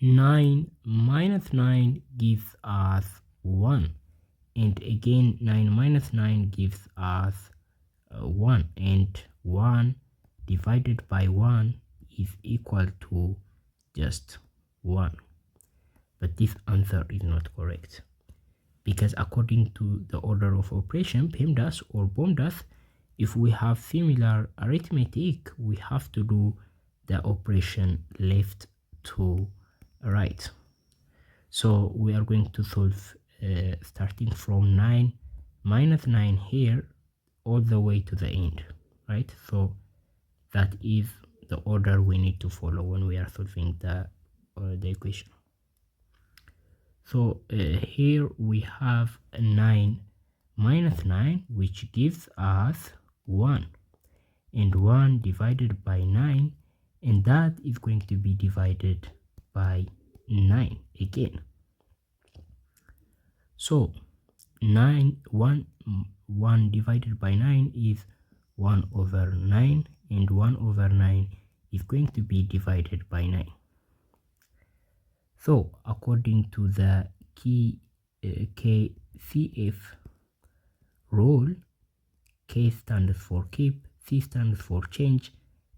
9 minus 9 gives us 1, and again 9 minus 9 gives us 1, and 1 divided by 1 is equal to just 1. But this answer is not correct, because according to the order of operation, PEMDAS or PEMDAS, if we have similar arithmetic, we have to do the operation left to right. So we are going to solve starting from 9 minus 9 here all the way to the end, right? So that is the order we need to follow when we are solving the equation. So here we have 9 minus 9, which gives us 1, and 1 divided by 9, and that is going to be divided by 9 again. So 1 divided by 9 is 1 over 9, and 1 over 9 is going to be divided by 9. So according to the KCF rule, K stands for keep, C stands for change,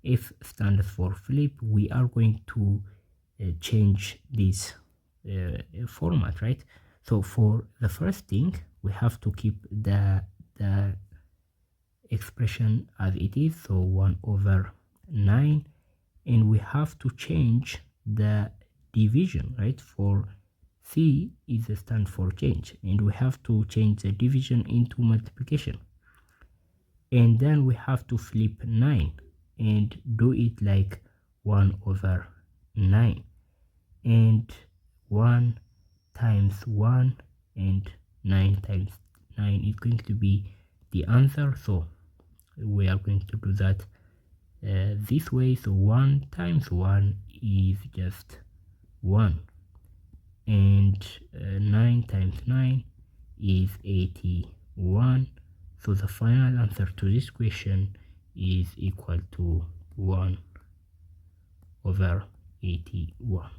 F stands for flip. We are going to change this format, right? So for the first thing, we have to keep the expression as it is, so 1 over 9, and we have to change the division, right? For C is a stand for change, and we have to change the division into multiplication, and then we have to flip 9 and do it like 1 over 9, and 1 times 1 and 9 times 9 is going to be the answer. So we are going to do that this way. So 1 times 1 is just 1, and 9 times 9 is 81. So the final answer to this question is equal to 1 over 81.